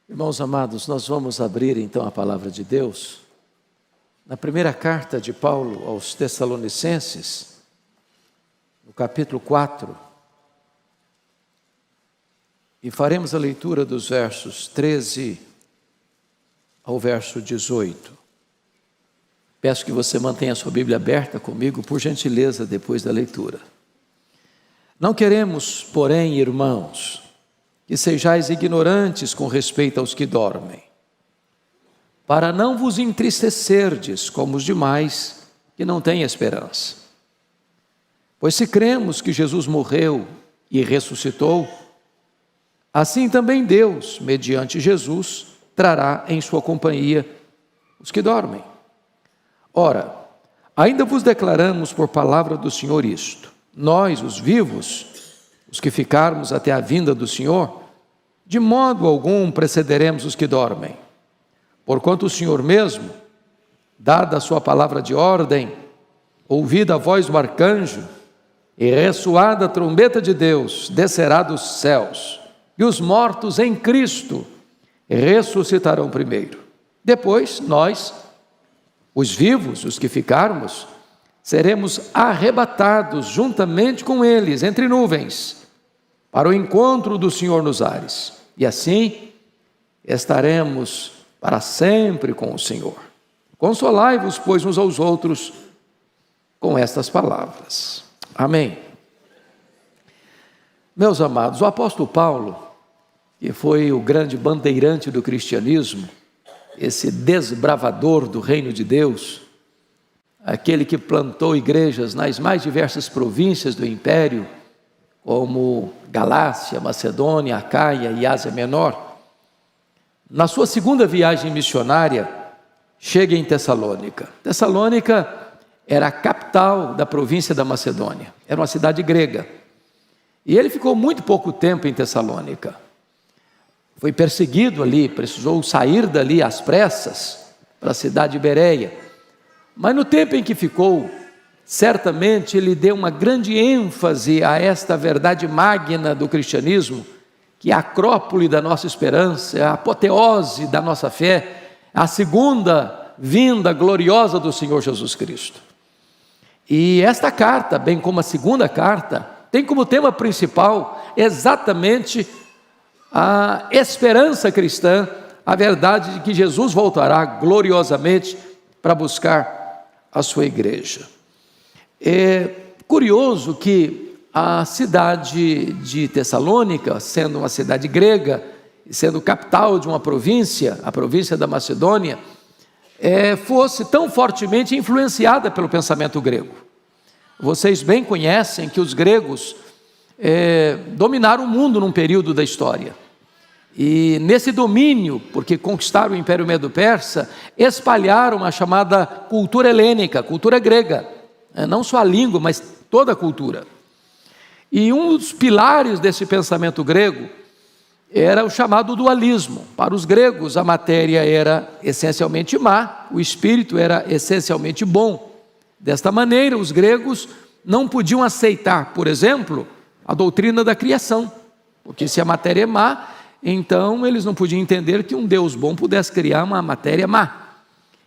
Irmãos amados, nós vamos abrir então a palavra de Deus na primeira carta de Paulo aos Tessalonicenses, no capítulo 4, e faremos a leitura dos versos 13 ao verso 18. Peço que você mantenha a sua Bíblia aberta comigo, por gentileza, depois da leitura. Não queremos, porém, irmãos, que sejais ignorantes com respeito aos que dormem, para não vos entristecerdes como os demais que não têm esperança. Pois se cremos que Jesus morreu e ressuscitou, assim também Deus, mediante Jesus, trará em sua companhia os que dormem. Ora, ainda vos declaramos por palavra do Senhor isto: nós, os vivos, os que ficarmos até a vinda do Senhor, de modo algum precederemos os que dormem. Porquanto o Senhor mesmo, dada a sua palavra de ordem, ouvida a voz do arcanjo e ressoada a trombeta de Deus, descerá dos céus, e os mortos em Cristo ressuscitarão primeiro. Depois, nós, os vivos, os que ficarmos, seremos arrebatados juntamente com eles entre nuvens, para o encontro do Senhor nos ares, e assim estaremos para sempre com o Senhor. Consolai-vos, pois, uns aos outros com estas palavras. Amém. Meus amados, o apóstolo Paulo, que foi o grande bandeirante do cristianismo, esse desbravador do reino de Deus, aquele que plantou igrejas nas mais diversas províncias do império, como Galácia, Macedônia, Acaia e Ásia Menor, na sua segunda viagem missionária, chega em Tessalônica. Tessalônica era a capital da província da Macedônia, era uma cidade grega, e ele ficou muito pouco tempo em Tessalônica. Foi perseguido ali, precisou sair dali às pressas para a cidade de Bereia. Mas no tempo em que ficou, certamente ele deu uma grande ênfase a esta verdade magna do cristianismo, que é a acrópole da nossa esperança, é a apoteose da nossa fé, a segunda vinda gloriosa do Senhor Jesus Cristo. E esta carta, bem como a segunda carta, tem como tema principal exatamente a esperança cristã, a verdade de que Jesus voltará gloriosamente para buscar a sua igreja. É curioso que a cidade de Tessalônica, sendo uma cidade grega, sendo capital de uma província, a província da Macedônia, fosse tão fortemente influenciada pelo pensamento grego. Vocês bem conhecem que os gregos dominaram o mundo num período da história. E nesse domínio, porque conquistaram o Império Medo-Persa, espalharam a chamada cultura helênica, cultura grega, não só a língua, mas toda a cultura. E um dos pilares desse pensamento grego era o chamado dualismo. Para os gregos, a matéria era essencialmente má, o espírito era essencialmente bom. Desta maneira, os gregos não podiam aceitar, por exemplo, a doutrina da criação, porque se a matéria é má, então eles não podiam entender que um Deus bom pudesse criar uma matéria má.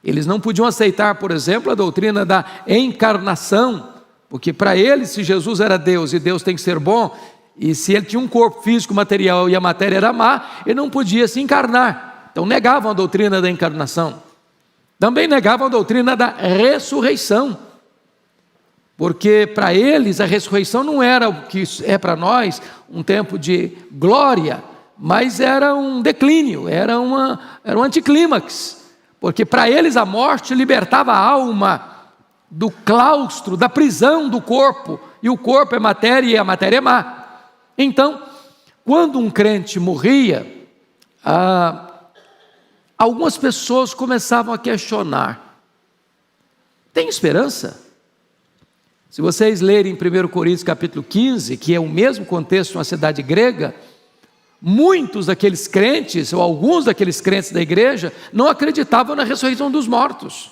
Eles não podiam aceitar, por exemplo, a doutrina da encarnação, porque para eles, se Jesus era Deus e Deus tem que ser bom, e se ele tinha um corpo físico material e a matéria era má, ele não podia se encarnar. Então negavam a doutrina da encarnação. Também negavam a doutrina da ressurreição, porque para eles a ressurreição não era o que é para nós, um tempo de glória, mas era um declínio, era um anticlímax, porque para eles a morte libertava a alma do claustro, da prisão do corpo, e o corpo é matéria e a matéria é má. Então, quando um crente morria, algumas pessoas começavam a questionar: tem esperança? Se vocês lerem em 1 Coríntios capítulo 15, que é o mesmo contexto de uma cidade grega, muitos daqueles crentes, ou alguns daqueles crentes da igreja, não acreditavam na ressurreição dos mortos.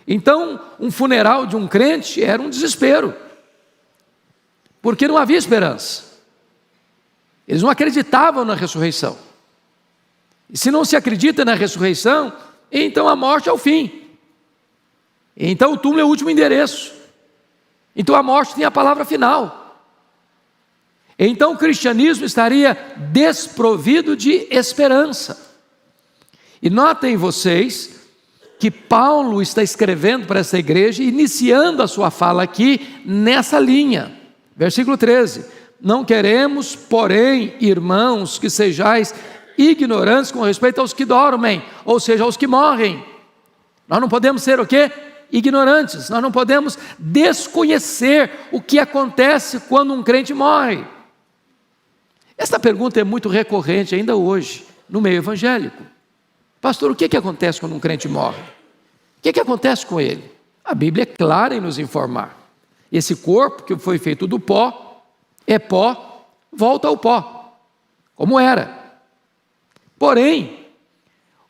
Então, um funeral de um crente era um desespero, porque não havia esperança. Eles não acreditavam na ressurreição. E se não se acredita na ressurreição, então a morte é o fim. Então o túmulo é o último endereço. Então a morte tem a palavra final. Então o cristianismo estaria desprovido de esperança. E notem vocês que Paulo está escrevendo para essa igreja, iniciando a sua fala aqui nessa linha. Versículo 13: não queremos, porém, irmãos, que sejais ignorantes com respeito aos que dormem, ou seja, aos que morrem. Nós não podemos ser o quê? Ignorantes. Nós não podemos desconhecer o que acontece quando um crente morre. Esta pergunta é muito recorrente ainda hoje, no meio evangélico. Pastor, o que acontece quando um crente morre? O que acontece com ele? A Bíblia é clara em nos informar. Esse corpo que foi feito do pó, é pó, volta ao pó, como era. Porém,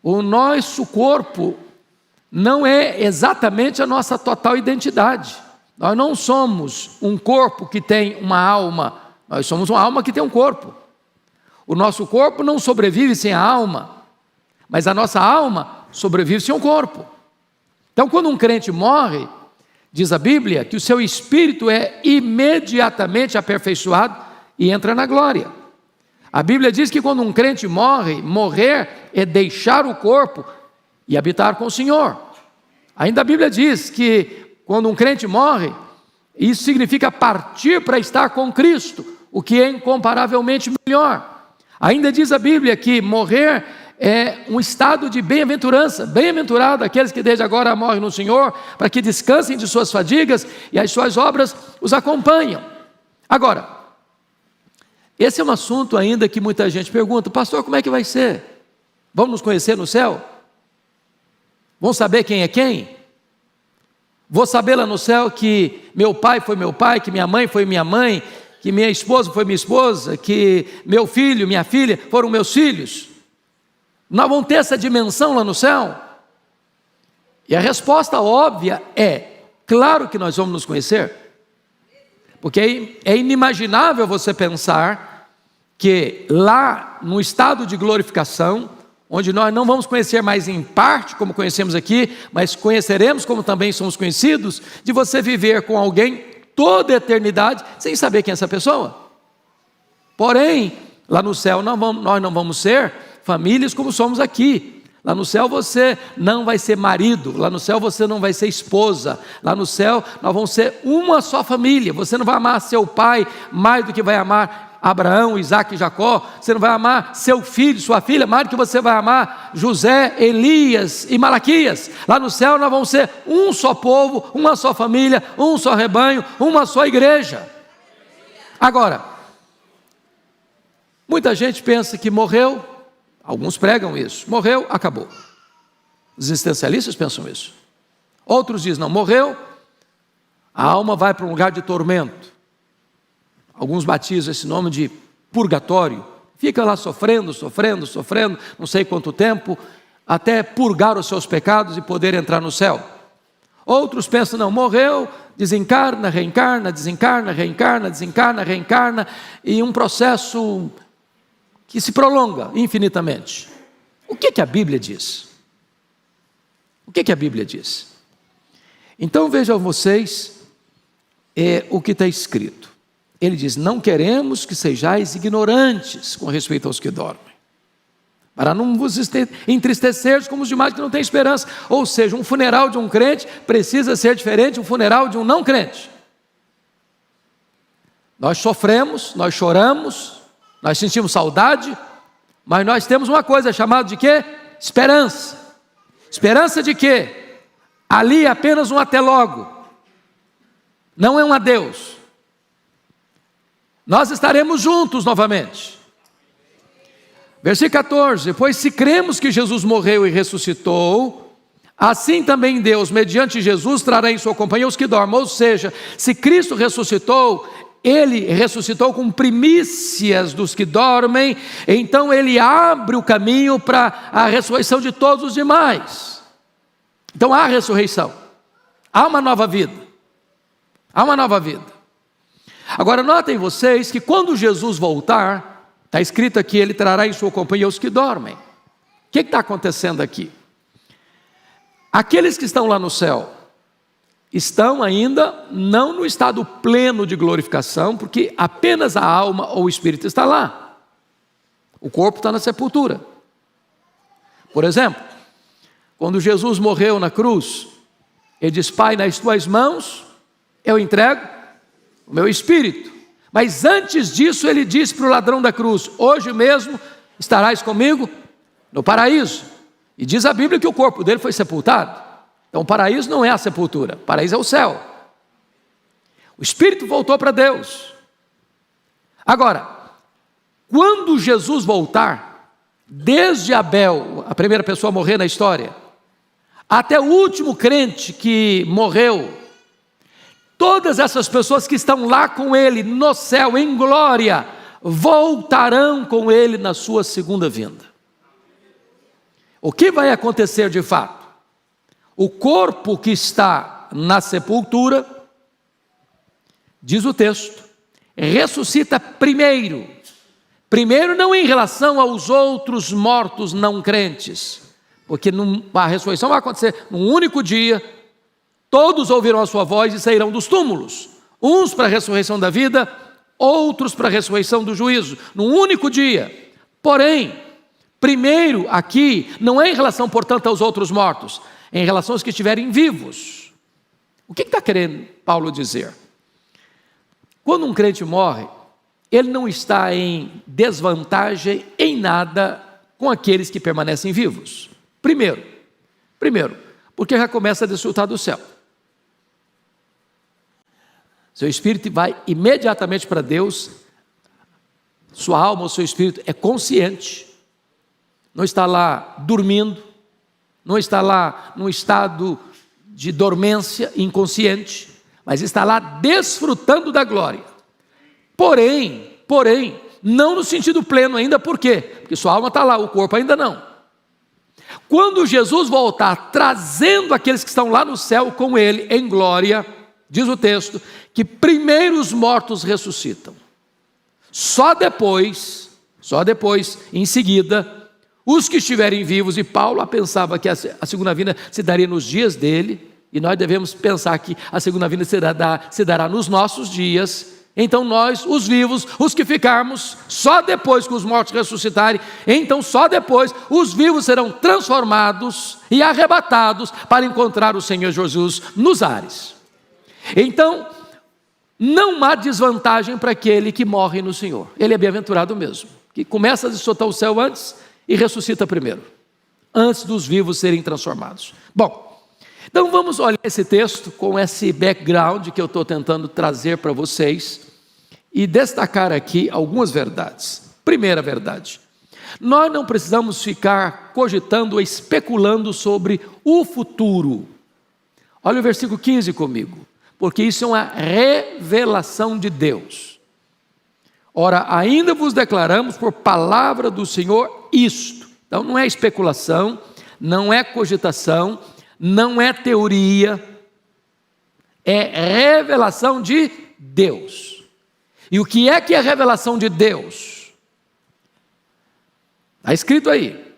o nosso corpo não é exatamente a nossa total identidade. Nós não somos um corpo que tem uma alma, nós somos uma alma que tem um corpo. O nosso corpo não sobrevive sem a alma, mas a nossa alma sobrevive sem o corpo. Então, quando um crente morre, diz a Bíblia que o seu espírito é imediatamente aperfeiçoado e entra na glória. A Bíblia diz que quando um crente morre, morrer é deixar o corpo e habitar com o Senhor. Ainda a Bíblia diz que quando um crente morre, isso significa partir para estar com Cristo, o que é incomparavelmente melhor. Ainda diz a Bíblia que morrer é um estado de bem-aventurança. Bem-aventurado aqueles que desde agora morrem no Senhor, para que descansem de suas fadigas e as suas obras os acompanham. Agora, esse é um assunto ainda que muita gente pergunta: pastor, como é que vai ser? Vamos nos conhecer no céu? Vamos saber quem é quem? Vou saber lá no céu que meu pai foi meu pai, que minha mãe foi minha mãe, que minha esposa foi minha esposa, que meu filho, minha filha foram meus filhos? Nós vamos ter essa dimensão lá no céu? E a resposta óbvia é: claro que nós vamos nos conhecer. Porque é inimaginável você pensar que lá no estado de glorificação, onde nós não vamos conhecer mais em parte como conhecemos aqui, mas conheceremos como também somos conhecidos, de você viver com alguém toda a eternidade sem saber quem é essa pessoa. Porém, lá no céu nós não vamos ser famílias como somos aqui. Lá no céu você não vai ser marido, lá no céu você não vai ser esposa, lá no céu nós vamos ser uma só família. Você não vai amar seu pai mais do que vai amar Abraão, Isaac e Jacó. Você não vai amar seu filho, sua filha, mais do que você vai amar José, Elias e Malaquias. Lá no céu nós vamos ser um só povo, uma só família, um só rebanho, uma só igreja. Agora, muita gente pensa que morreu. Alguns pregam isso: morreu, acabou. Os existencialistas pensam isso. Outros dizem: não, morreu, a alma vai para um lugar de tormento. Alguns batizam esse nome de purgatório. Fica lá sofrendo, não sei quanto tempo, até purgar os seus pecados e poder entrar no céu. Outros pensam: não, morreu, desencarna, reencarna, desencarna, reencarna, desencarna, reencarna, e um processo que se prolonga infinitamente. O que a Bíblia diz? O que a Bíblia diz? Então vejam vocês o que está escrito. Ele diz: não queremos que sejais ignorantes com respeito aos que dormem, para não vos entristeceres como os demais que não têm esperança. Ou seja, um funeral de um crente precisa ser diferente de um funeral de um não crente. Nós sofremos, nós choramos, nós sentimos saudade, mas nós temos uma coisa chamada de quê? Esperança. Esperança de quê? Ali é apenas um até logo, não é um adeus. Nós estaremos juntos novamente. Versículo 14: pois se cremos que Jesus morreu e ressuscitou, assim também Deus, mediante Jesus, trará em sua companhia os que dormem. Ou seja, se Cristo ressuscitou, Ele ressuscitou com primícias dos que dormem, então Ele abre o caminho para a ressurreição de todos os demais. Então há ressurreição, há uma nova vida, há uma nova vida. Agora notem vocês que quando Jesus voltar, está escrito aqui: Ele trará em sua companhia os que dormem. que está acontecendo aqui? Aqueles que estão lá no céu estão ainda não no estado pleno de glorificação, porque apenas a alma ou o espírito está lá. O corpo está na sepultura. Por exemplo, quando Jesus morreu na cruz, ele diz: Pai, nas tuas mãos eu entrego o meu espírito. Mas antes disso ele disse para o ladrão da cruz: hoje mesmo estarás comigo no paraíso. E diz a Bíblia que o corpo dele foi sepultado. Então o paraíso não é a sepultura, o paraíso é o céu. O espírito voltou para Deus. Agora, quando Jesus voltar, desde Abel, a primeira pessoa a morrer na história, até o último crente que morreu, todas essas pessoas que estão lá com ele no céu, em glória, voltarão com ele na sua segunda vinda. O que vai acontecer de fato? O corpo que está na sepultura, diz o texto, ressuscita primeiro. Primeiro não em relação aos outros mortos não crentes, porque a ressurreição vai acontecer num único dia, todos ouvirão a sua voz e sairão dos túmulos, uns para a ressurreição da vida, outros para a ressurreição do juízo, num único dia. Porém, primeiro aqui, não é em relação, portanto, aos outros mortos, é em relação aos que estiverem vivos. O que está querendo Paulo dizer? Quando um crente morre, ele não está em desvantagem em nada com aqueles que permanecem vivos. Primeiro, porque já começa a desfrutar do céu. Seu espírito vai imediatamente para Deus, sua alma ou seu espírito é consciente, não está lá dormindo, não está lá num estado de dormência inconsciente, mas está lá desfrutando da glória. Porém, não no sentido pleno ainda, por quê? Porque sua alma está lá, o corpo ainda não. Quando Jesus voltar, trazendo aqueles que estão lá no céu com ele, em glória, diz o texto, que primeiro os mortos ressuscitam. Só depois, em seguida, os que estiverem vivos, e Paulo pensava que a segunda vinda se daria nos dias dele, e nós devemos pensar que a segunda vinda se dará nos nossos dias. Então nós, os vivos, os que ficarmos, só depois que os mortos ressuscitarem, então só depois os vivos serão transformados e arrebatados para encontrar o Senhor Jesus nos ares. Então, não há desvantagem para aquele que morre no Senhor. Ele é bem-aventurado mesmo, que começa a desfrutar o céu antes e ressuscita primeiro, antes dos vivos serem transformados. Bom, então vamos olhar esse texto com esse background que eu estou tentando trazer para vocês e destacar aqui algumas verdades. Primeira verdade: nós não precisamos ficar cogitando ou especulando sobre o futuro. Olha o versículo 15 comigo, porque isso é uma revelação de Deus. Ora, ainda vos declaramos por palavra do Senhor isto. Então não é especulação, não é cogitação, não é teoria, é revelação de Deus. E o que é revelação de Deus? Está escrito aí: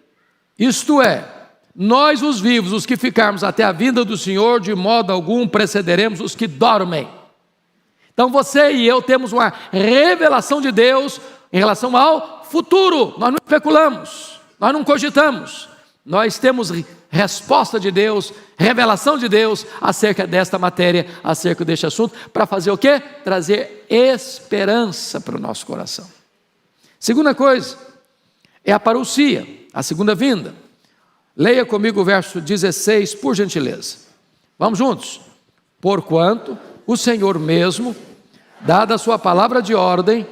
isto é, nós os vivos, os que ficarmos até a vinda do Senhor, de modo algum precederemos os que dormem. Então você e eu temos uma revelação de Deus em relação ao futuro. Nós não especulamos, nós não cogitamos, nós temos resposta de Deus, revelação de Deus acerca desta matéria, acerca deste assunto, para fazer o quê? Trazer esperança para o nosso coração. Segunda coisa, é a parousia, a segunda vinda. Leia comigo o verso 16, por gentileza. Vamos juntos. Porquanto o Senhor mesmo, dada a sua palavra de ordem,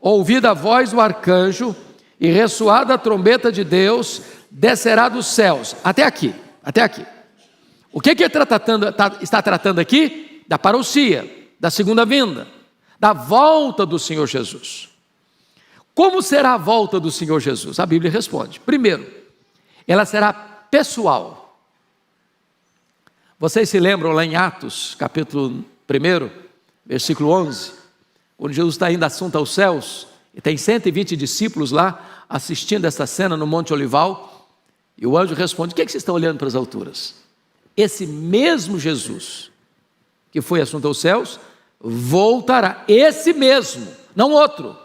ouvida a voz do arcanjo e ressoada a trombeta de Deus, descerá dos céus. Até aqui. O que ele está tratando aqui? Da parousia, da segunda vinda, da volta do Senhor Jesus. Como será a volta do Senhor Jesus? A Bíblia responde. Primeiro, ela será pessoal. Vocês se lembram lá em Atos, capítulo 1, versículo 11, quando Jesus está indo assunto aos céus, e tem 120 discípulos lá, assistindo essa cena no Monte Olival, E o anjo responde: o que é que vocês estão olhando para as alturas? Esse mesmo Jesus que foi assunto aos céus voltará, esse mesmo, não outro.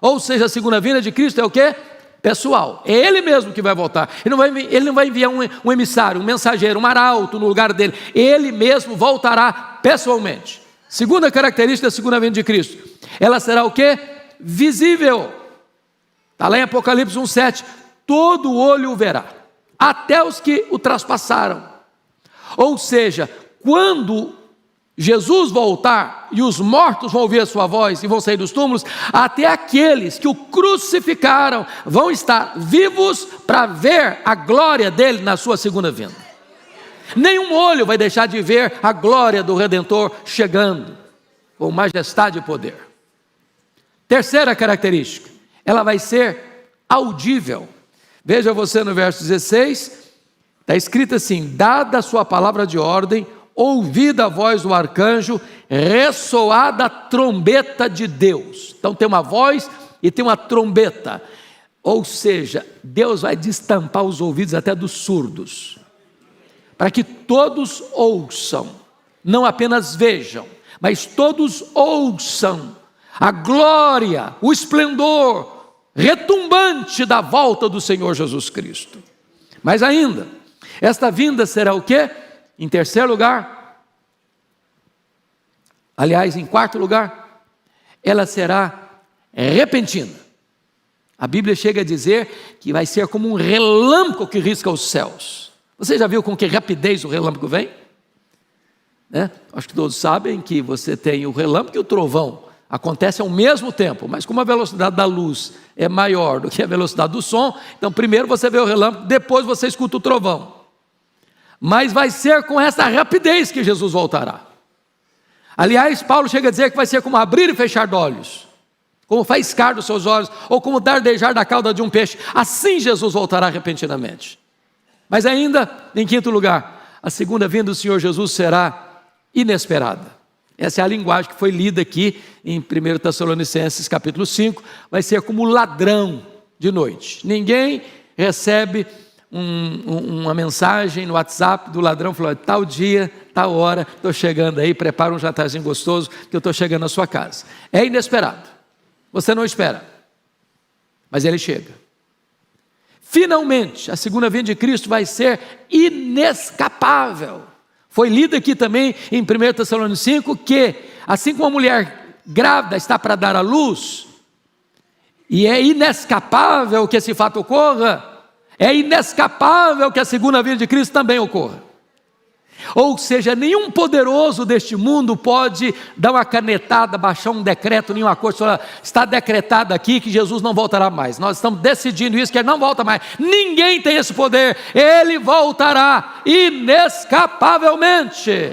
Ou seja, a segunda vinda de Cristo é o quê? Pessoal, é Ele mesmo que vai voltar. Ele não vai enviar um emissário, um mensageiro, um arauto no lugar dele. Ele mesmo voltará pessoalmente. Segunda característica da segunda vinda de Cristo, ela será o quê? Visível. Está lá em Apocalipse 1,7, todo olho o verá, até os que o traspassaram. Ou seja, quando Jesus voltar e os mortos vão ouvir a sua voz e vão sair dos túmulos, até aqueles que o crucificaram vão estar vivos para ver a glória dele na sua segunda vinda. Nenhum olho vai deixar de ver a glória do Redentor chegando com majestade e poder. Terceira característica, ela vai ser audível. Veja você no verso 16, está escrito assim: dada a sua palavra de ordem, ouvida a voz do arcanjo, ressoada a trombeta de Deus. Então tem uma voz e tem uma trombeta, ou seja, Deus vai destampar os ouvidos até dos surdos, para que todos ouçam, não apenas vejam, mas todos ouçam a glória, o esplendor retumbante da volta do Senhor Jesus Cristo. Mas ainda, esta vinda será o quê? Em terceiro lugar, aliás, em quarto lugar, ela será repentina. A Bíblia chega a dizer que vai ser como um relâmpago que risca os céus. Você já viu com que rapidez o relâmpago vem? Acho que todos sabem que você tem o relâmpago e o trovão. Acontece ao mesmo tempo, mas como a velocidade da luz é maior do que a velocidade do som, então primeiro você vê o relâmpago, depois você escuta o trovão. Mas vai ser com essa rapidez que Jesus voltará. Aliás, Paulo chega a dizer que vai ser como abrir e fechar de olhos, como faiscar dos seus olhos, ou como dardejar da cauda de um peixe. Assim Jesus voltará repentinamente. Mas ainda, em quinto lugar, a segunda vinda do Senhor Jesus será inesperada. Essa é a linguagem que foi lida aqui em 1 Tessalonicenses capítulo 5, vai ser como ladrão de noite. Ninguém recebe uma mensagem no WhatsApp do ladrão falando: tal dia, tal hora, estou chegando aí, prepara um jantarzinho gostoso que eu estou chegando na sua casa. É inesperado, você não espera, mas ele chega. Finalmente, a segunda vinda de Cristo vai ser inescapável. Foi lido aqui também em 1 Tessalonicenses 5 que, assim como a mulher grávida está para dar à luz, e é inescapável que esse fato ocorra, é inescapável que a segunda vinda de Cristo também ocorra. Ou seja, nenhum poderoso deste mundo pode dar uma canetada, baixar um decreto, nenhuma coisa, falar: está decretado aqui que Jesus não voltará mais. Nós estamos decidindo isso, que ele não volta mais. Ninguém tem esse poder. Ele voltará inescapavelmente.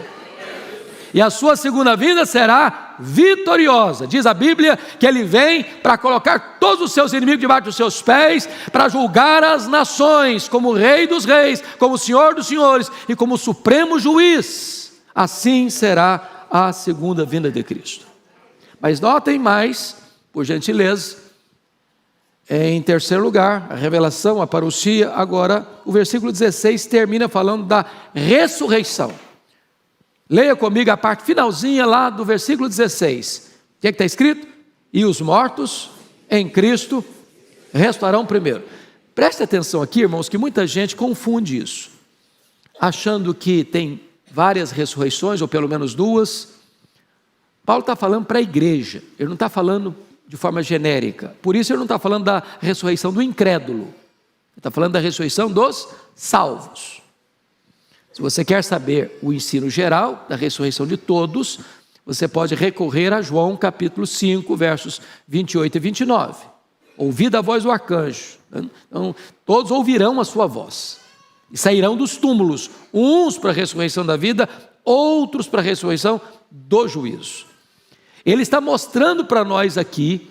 E a sua segunda vinda será vitoriosa. Diz a Bíblia que ele vem para colocar todos os seus inimigos debaixo dos seus pés, para julgar as nações, como Rei dos reis, como Senhor dos senhores e como supremo juiz. Assim será a segunda vinda de Cristo. Mas notem mais, por gentileza, em terceiro lugar, a revelação, a parousia. Agora o versículo 16 termina falando da ressurreição. Leia comigo a parte finalzinha lá do versículo 16. O que está escrito? E os mortos em Cristo ressuscitarão primeiro. Preste atenção aqui, irmãos, que muita gente confunde isso, achando que tem várias ressurreições, ou pelo menos duas. Paulo está falando para a igreja, ele não está falando de forma genérica. Por isso ele não está falando da ressurreição do incrédulo, ele está falando da ressurreição dos salvos. Se você quer saber o ensino geral da ressurreição de todos, você pode recorrer a João capítulo 5, versos 28 e 29. Ouvida a voz do arcanjo. Então, todos ouvirão a sua voz e sairão dos túmulos, uns para a ressurreição da vida, outros para a ressurreição do juízo. Ele está mostrando para nós aqui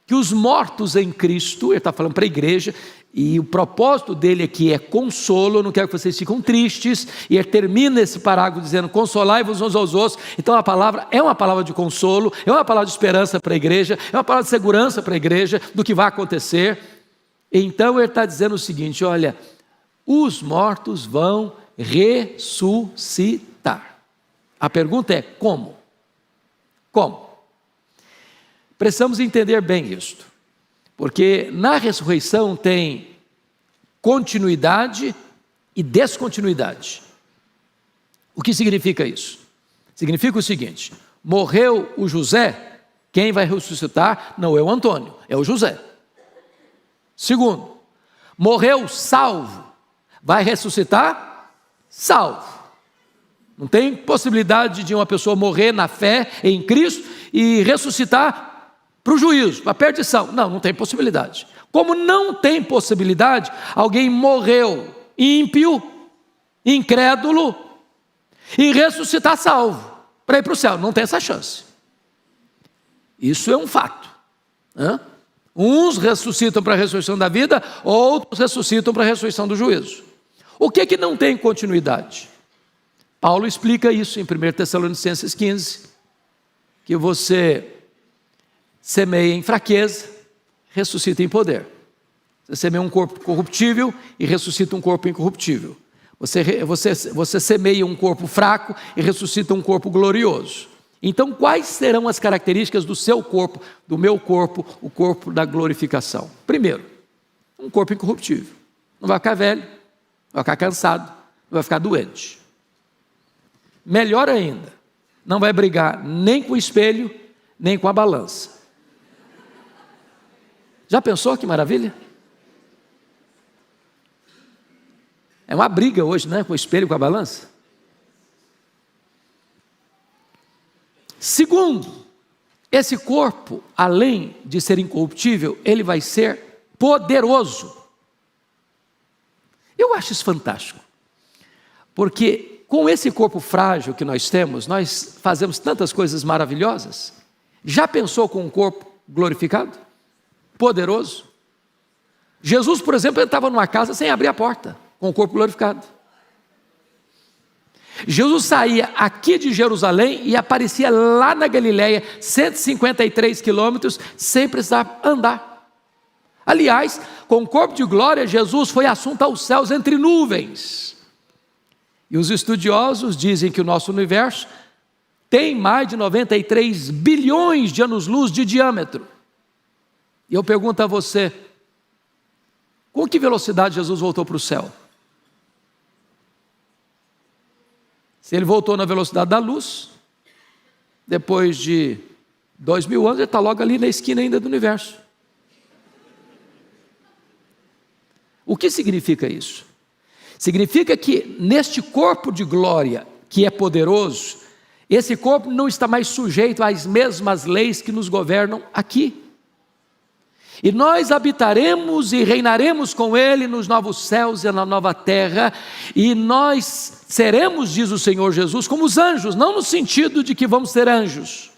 que os mortos em Cristo, ele está falando para a igreja, e o propósito dele aqui é consolo. Eu não quero que vocês fiquem tristes, e ele termina esse parágrafo dizendo: consolai-vos uns aos outros. Então a palavra é uma palavra de consolo, é uma palavra de esperança para a igreja, é uma palavra de segurança para a igreja do que vai acontecer. Então ele está dizendo o seguinte: olha, os mortos vão ressuscitar. A pergunta é como? Como? Precisamos entender bem isto, porque na ressurreição tem continuidade e descontinuidade. O que significa isso? Significa o seguinte: morreu o José, quem vai ressuscitar não é o Antônio, é o José. Segundo, morreu salvo, vai ressuscitar salvo. Não tem possibilidade de uma pessoa morrer na fé em Cristo e ressuscitar para o juízo, para a perdição. Não tem possibilidade. Como não tem possibilidade, alguém morreu ímpio, incrédulo, e ressuscitar salvo, para ir para o céu. Não tem essa chance. Isso é um fato. Uns ressuscitam para a ressurreição da vida, outros ressuscitam para a ressurreição do juízo. O que é que não tem continuidade? Paulo explica isso em 1 Tessalonicenses 15, que você semeia em fraqueza, ressuscita em poder. Você semeia um corpo corruptível e ressuscita um corpo incorruptível. Você semeia um corpo fraco e ressuscita um corpo glorioso. Então, quais serão as características do seu corpo, do meu corpo, o corpo da glorificação? Primeiro, um corpo incorruptível. Não vai ficar velho, não vai ficar cansado, não vai ficar doente. Melhor ainda, não vai brigar nem com o espelho, nem com a balança. Já pensou que maravilha? É uma briga hoje, né? Com o espelho e com a balança. Segundo, esse corpo, além de ser incorruptível, ele vai ser poderoso. Eu acho isso fantástico, porque com esse corpo frágil que nós temos, nós fazemos tantas coisas maravilhosas. Já pensou com um corpo glorificado? Poderoso? Jesus, por exemplo, entrava numa casa sem abrir a porta, com o corpo glorificado. Jesus saía aqui de Jerusalém e aparecia lá na Galileia, 153 quilômetros, sem precisar andar. Aliás, com o corpo de glória, Jesus foi assunto aos céus entre nuvens. E os estudiosos dizem que o nosso universo tem mais de 93 bilhões de anos-luz de diâmetro. E eu pergunto a você, com que velocidade Jesus voltou para o céu? Se ele voltou na velocidade da luz, depois de 2000 anos, ele está logo ali na esquina ainda do universo. O que significa isso? Significa que neste corpo de glória, que é poderoso, esse corpo não está mais sujeito às mesmas leis que nos governam aqui. E nós habitaremos e reinaremos com Ele nos novos céus e na nova terra, e nós seremos, diz o Senhor Jesus, como os anjos, não no sentido de que vamos ser anjos,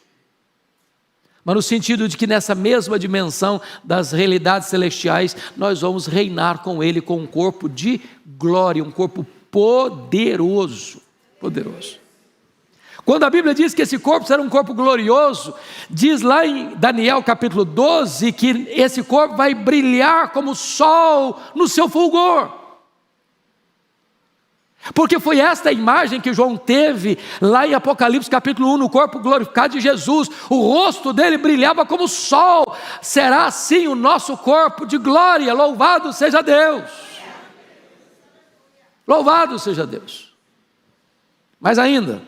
mas no sentido de que nessa mesma dimensão das realidades celestiais, nós vamos reinar com Ele com um corpo de glória, um corpo poderoso, poderoso. Quando a Bíblia diz que esse corpo será um corpo glorioso, diz lá em Daniel capítulo 12, que esse corpo vai brilhar como o sol no seu fulgor. Porque foi esta imagem que João teve lá em Apocalipse capítulo 1, no corpo glorificado de Jesus. O rosto dele brilhava como o sol. Será assim o nosso corpo de glória. Louvado seja Deus. Louvado seja Deus. Mas ainda,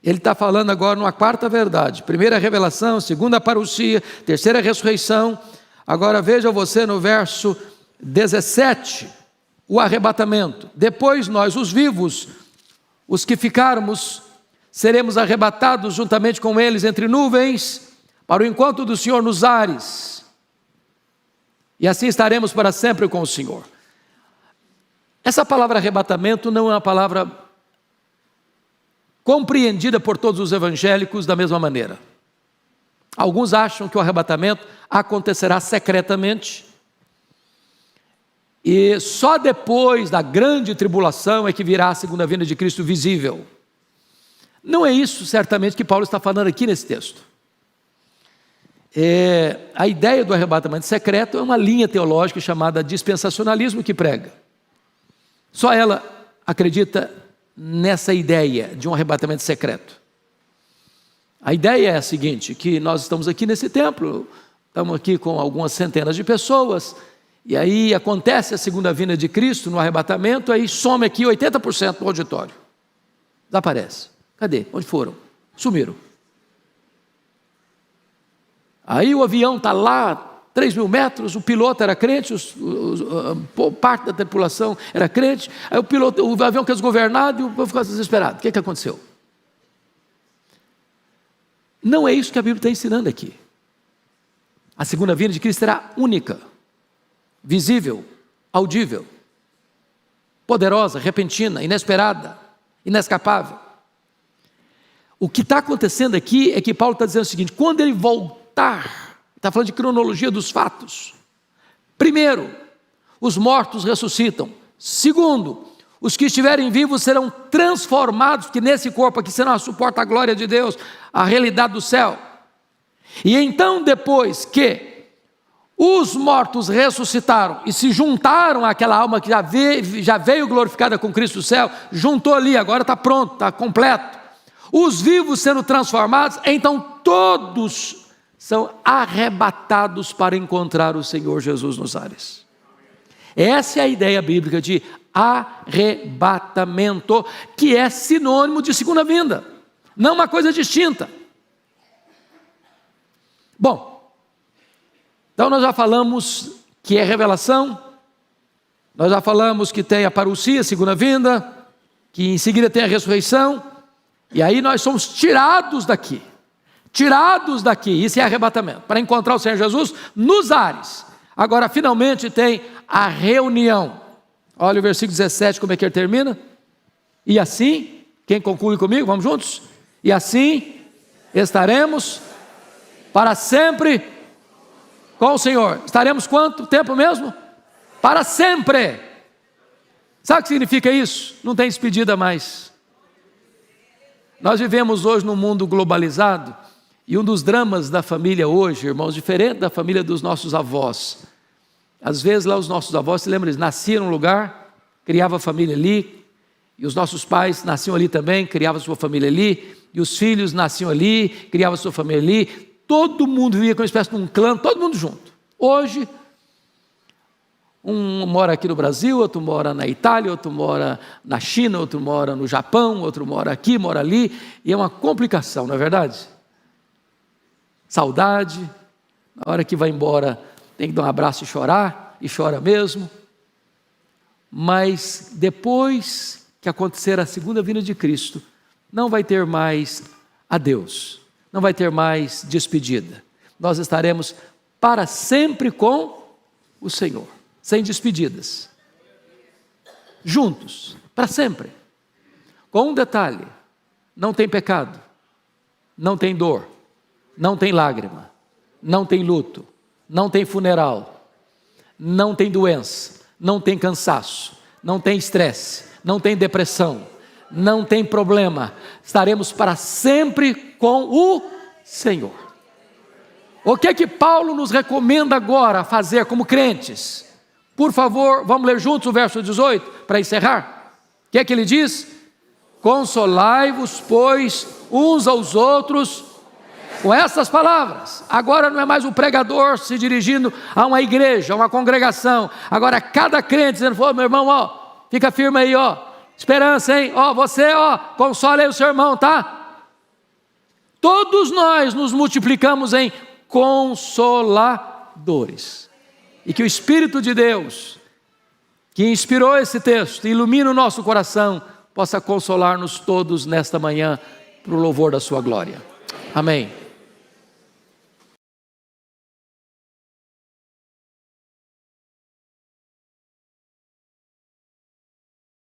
ele está falando agora numa quarta verdade. Primeira revelação, segunda parousia, terceira ressurreição. Agora veja você no verso 17, o arrebatamento. Depois nós, os vivos, os que ficarmos, seremos arrebatados juntamente com eles entre nuvens, para o encontro do Senhor nos ares. E assim estaremos para sempre com o Senhor. Essa palavra arrebatamento não é uma palavra compreendida por todos os evangélicos da mesma maneira. Alguns acham que o arrebatamento acontecerá secretamente e só depois da grande tribulação é que virá a segunda vinda de Cristo visível. Não é isso certamente que Paulo está falando aqui nesse texto. A ideia do arrebatamento secreto é uma linha teológica chamada dispensacionalismo que prega Só ela acredita nessa ideia de um arrebatamento secreto. A ideia é a seguinte, que nós estamos aqui nesse templo, estamos aqui com algumas centenas de pessoas, e aí acontece a segunda vinda de Cristo no arrebatamento, aí some aqui 80% do auditório. Desaparece. Cadê? Onde foram? Sumiram. Aí o avião está lá, 3.000 metros, o piloto era crente, parte da tripulação era crente, aí o avião quer desgovernado e o povo fica desesperado. O que aconteceu? Não é isso que a Bíblia está ensinando aqui. A segunda vinda de Cristo será única, visível, audível, poderosa, repentina, inesperada, inescapável. O que está acontecendo aqui é que Paulo está dizendo o seguinte: quando ele voltar, está falando de cronologia dos fatos. Primeiro, os mortos ressuscitam. Segundo, os que estiverem vivos serão transformados, porque nesse corpo aqui você não suporta a glória de Deus, a realidade do céu. E então, depois que os mortos ressuscitaram e se juntaram àquela alma que já veio glorificada com Cristo do céu, juntou ali, agora está pronto, está completo. Os vivos sendo transformados, então todos são arrebatados para encontrar o Senhor Jesus nos ares. Essa é a ideia bíblica de arrebatamento, que é sinônimo de segunda vinda, não uma coisa distinta. Bom, então nós já falamos que é revelação, nós já falamos que tem a parousia, segunda vinda, que em seguida tem a ressurreição, e aí nós somos tirados daqui, isso é arrebatamento, para encontrar o Senhor Jesus nos ares. Agora finalmente tem a reunião. Olha o versículo 17, como é que ele termina? E assim, quem conclui comigo, vamos juntos? E assim estaremos para sempre com o Senhor. Estaremos quanto tempo mesmo? Para sempre. Sabe o que significa isso? Não tem despedida mais. Nós vivemos hoje num mundo globalizado, e um dos dramas da família hoje, irmãos, diferente da família dos nossos avós. Às vezes lá os nossos avós, se lembram, eles nasciam num lugar, criavam a família ali, e os nossos pais nasciam ali também, criavam a sua família ali, e os filhos nasciam ali, criavam a sua família ali, todo mundo vivia com uma espécie de um clã, todo mundo junto. Hoje, um mora aqui no Brasil, outro mora na Itália, outro mora na China, outro mora no Japão, outro mora aqui, mora ali, e é uma complicação, não é verdade? Saudade, na hora que vai embora tem que dar um abraço e chora mesmo, mas depois que acontecer a segunda vinda de Cristo, não vai ter mais adeus, não vai ter mais despedida, nós estaremos para sempre com o Senhor, sem despedidas, juntos, para sempre, com um detalhe: não tem pecado, não tem dor, não tem lágrima, não tem luto, não tem funeral, não tem doença, não tem cansaço, não tem estresse, não tem depressão, não tem problema, estaremos para sempre com o Senhor. O que é que Paulo nos recomenda agora fazer como crentes? Por favor, vamos ler juntos o verso 18 para encerrar. O que é que ele diz? Consolai-vos, pois, uns aos outros com essas palavras. Agora não é mais o pregador se dirigindo a uma igreja, a uma congregação. Agora cada crente dizendo: meu irmão, fica firme aí, esperança, hein? Você, console aí o seu irmão, tá? Todos nós nos multiplicamos em consoladores. E que o Espírito de Deus, que inspirou esse texto, ilumina o nosso coração, possa consolar-nos todos nesta manhã, para o louvor da sua glória. Amém.